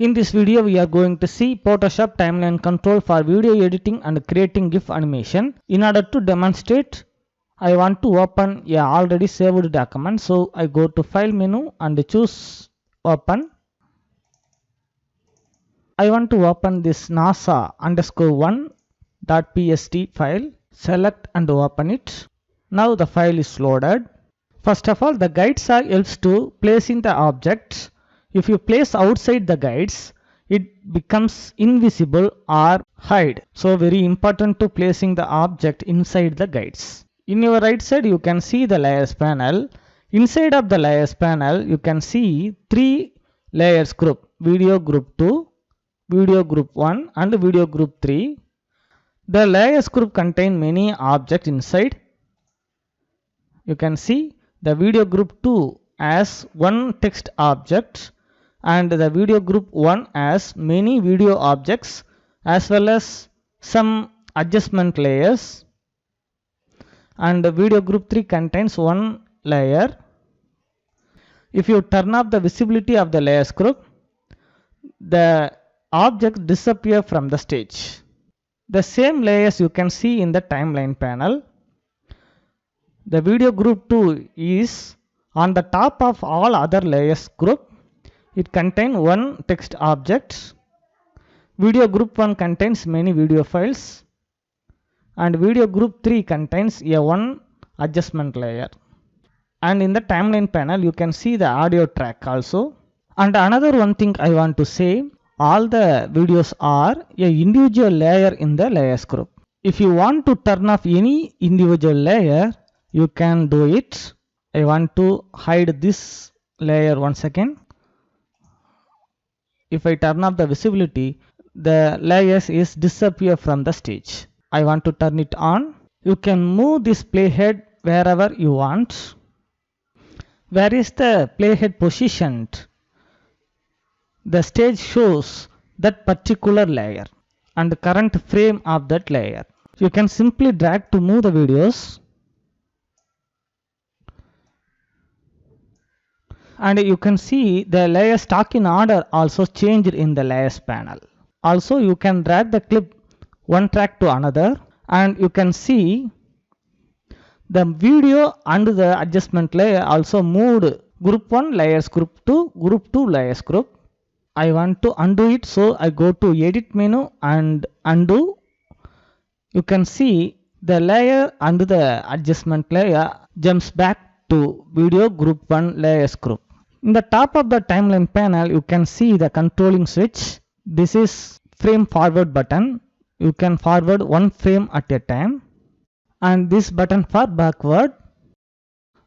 In this video, we are going to see Photoshop timeline control for video editing and creating GIF animation. In order to demonstrate, I want to open a already saved document. So I go to File menu and choose Open. I want to open this NASA_1.pst file. Select and open it. Now the file is loaded. First of all, the guides are helps to placing the objects. If you place outside the guides, it becomes invisible or hide. So very important to placing the object inside the guides. In your right side, you can see the layers panel. Inside of the layers panel, you can see 3 layers group: video group 2, video group 1 and video group 3. The layers group contain many objects inside. You can see the video group 2 as one text object and the video group 1 as many video objects as well as some adjustment layers, and the video group 3 contains one layer. If you turn off the visibility of the layers group, the objects disappear from the stage. The same layers you can see in the timeline panel. The video group 2 is on the top of all other layers group. It contains one text object. Video group 1 contains many video files, and video group 3 contains a one adjustment layer. And in the timeline panel you can see the audio track also. And another one thing I want to say, all the videos are a individual layer in the layers group. If you want to turn off any individual layer, you can do it. I want to hide this layer once again. If I turn off the visibility, the layers is disappear from the stage. I want to turn it on. You can move this playhead wherever you want. Where is the playhead positioned? The stage shows that particular layer and the current frame of that layer. You can simply drag to move the videos. And you can see the layer stock in order also changed in the layers panel. Also you can drag the clip one track to another, and you can see the video and the adjustment layer also moved group 1 layers group 2, group 2 layers group. I want to undo it, so I go to edit menu and undo. You can see the layer and the adjustment layer jumps back to video group 1 layers group. In the top of the timeline panel, you can see the controlling switch. This is frame forward button. You can forward one frame at a time. And this button for backward.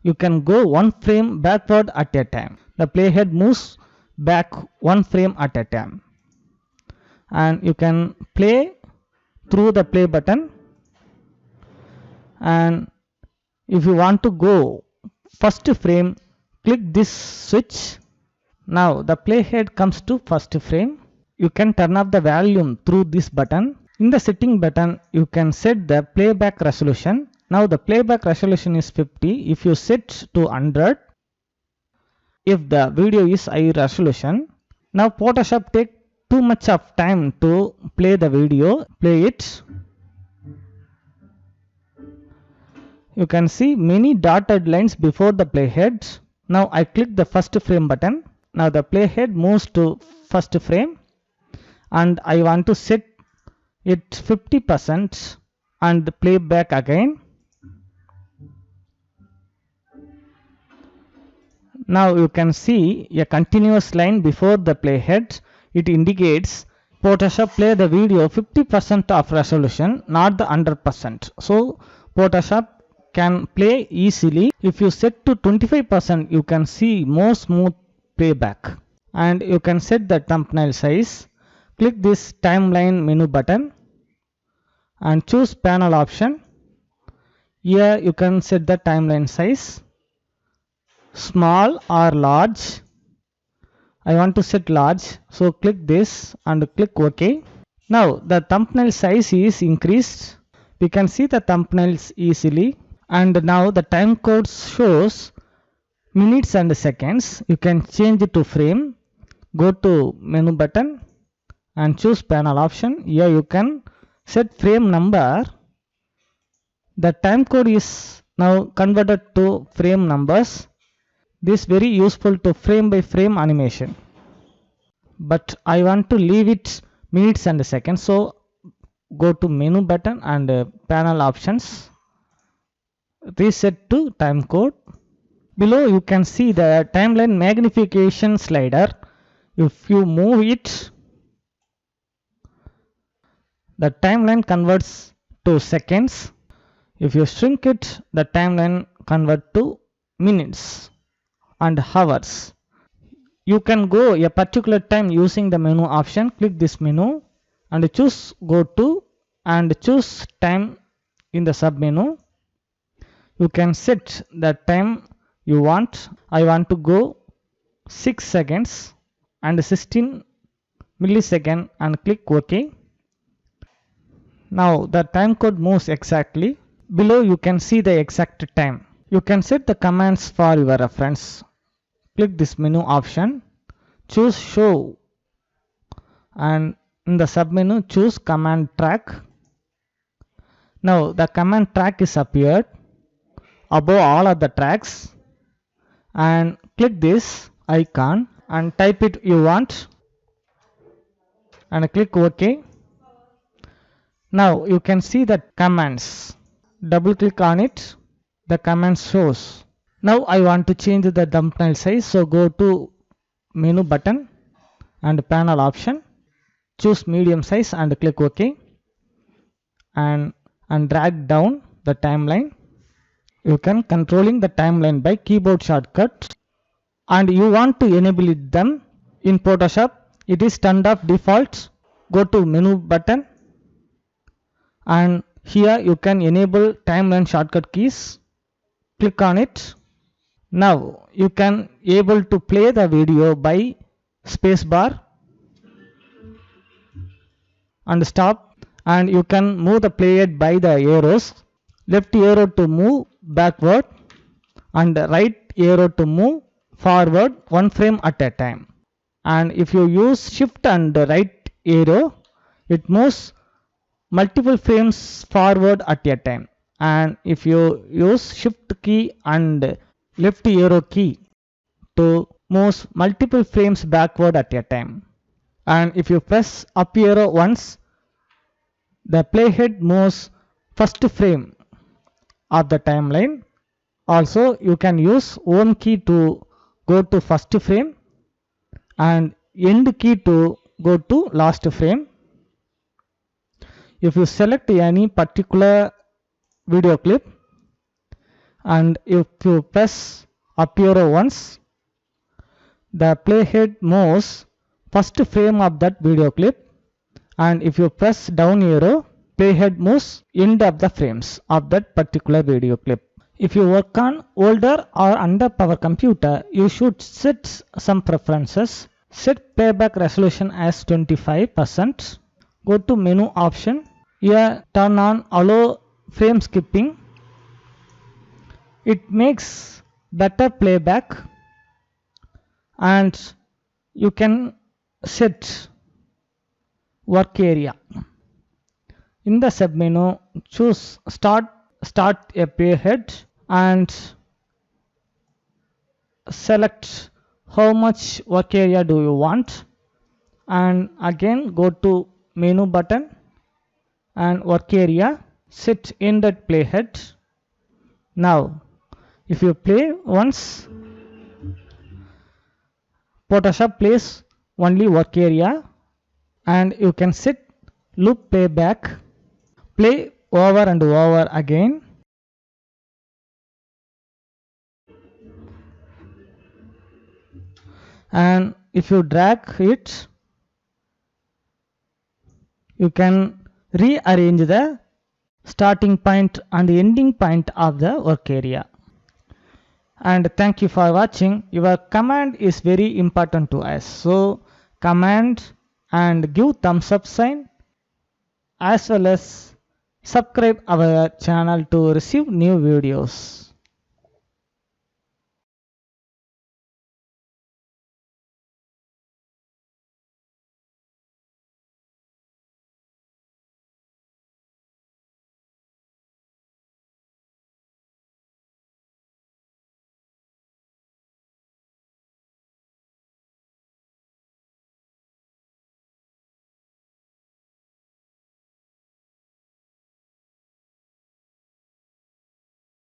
You can go one frame backward at a time. The playhead moves back one frame at a time. And you can play through the play button. And if you want to go first frame, click this switch. Now the playhead comes to first frame. You can turn off the volume through this button. In the setting button, you can set the playback resolution. Now the playback resolution is 50. If you set to 100, if the video is high resolution. Now Photoshop take too much of time to play the video. Play it. You can see many dotted lines before the playhead. Now I click the first frame button. Now the playhead moves to first frame, and I want to set it 50% and play back again. Now you can see a continuous line before the playhead. It indicates Photoshop play the video 50% of resolution, not the 100%. So Photoshop can play easily. If you set to 25%, you can see more smooth playback. And you can set the thumbnail size. Click this timeline menu button and choose panel option. Here you can set the timeline size, small or large. I want to set large, so click this and click OK. Now the thumbnail size is increased. We can see the thumbnails easily. And now the time code shows minutes and seconds. You can change it to frame. Go to menu button and choose panel option. Here you can set frame number. The time code is now converted to frame numbers. This is very useful to frame by frame animation. But I want to leave it minutes and seconds. So go to menu button and panel options. Reset to time code. Below you can see the timeline magnification slider. If you move it, the timeline converts to seconds. If you shrink it, the timeline converts to minutes and hours. You can go a particular time using the menu option. Click this menu and choose go to and choose time in the sub menu. You can set the time you want. I want to go 6 seconds and 16 millisecond and click OK. Now the time code moves exactly. Below you can see the exact time. You can set the commands for your reference. Click this menu option, choose show, and in the submenu choose command track. Now the command track is appeared above all of the tracks, and click this icon and type it you want and click OK. Now you can see the commands. Double click on it, the command shows. Now I want to change the thumbnail size, so go to menu button and panel option, choose medium size and click OK, and drag down the timeline. You can controlling the timeline by keyboard shortcut, and you want to enable them in Photoshop. It is turned off default. Go to menu button and here you can enable timeline shortcut keys. Click on it. Now you can able to play the video by spacebar and stop, and you can move the play it by the arrows. Left arrow to move backward and right arrow to move forward one frame at a time. And if you use shift and right arrow, it moves multiple frames forward at a time. And if you use shift key and left arrow key, to move multiple frames backward at a time. And if you press up arrow once, the playhead moves first frame of the timeline. Also you can use home key to go to first frame and end key to go to last frame. If you select any particular video clip and if you press up arrow once, the playhead moves first frame of that video clip, and if you press down arrow, playhead moves end of the frames of that particular video clip. If you work on older or under power computer, you should set some preferences. Set playback resolution as 25%. Go to menu option. Here turn on allow frame skipping. It makes better playback, and you can set work area. In the submenu, choose start a playhead and select how much work area do you want, and again go to menu button and work area, set in that playhead. Now if you play once, Photoshop plays only work area, and you can set loop playback, play over and over again. And if you drag it, you can rearrange the starting point and ending point of the work area. And thank you for watching. Your command is very important to us, so command and give thumbs up sign, as well as subscribe our channel to receive new videos.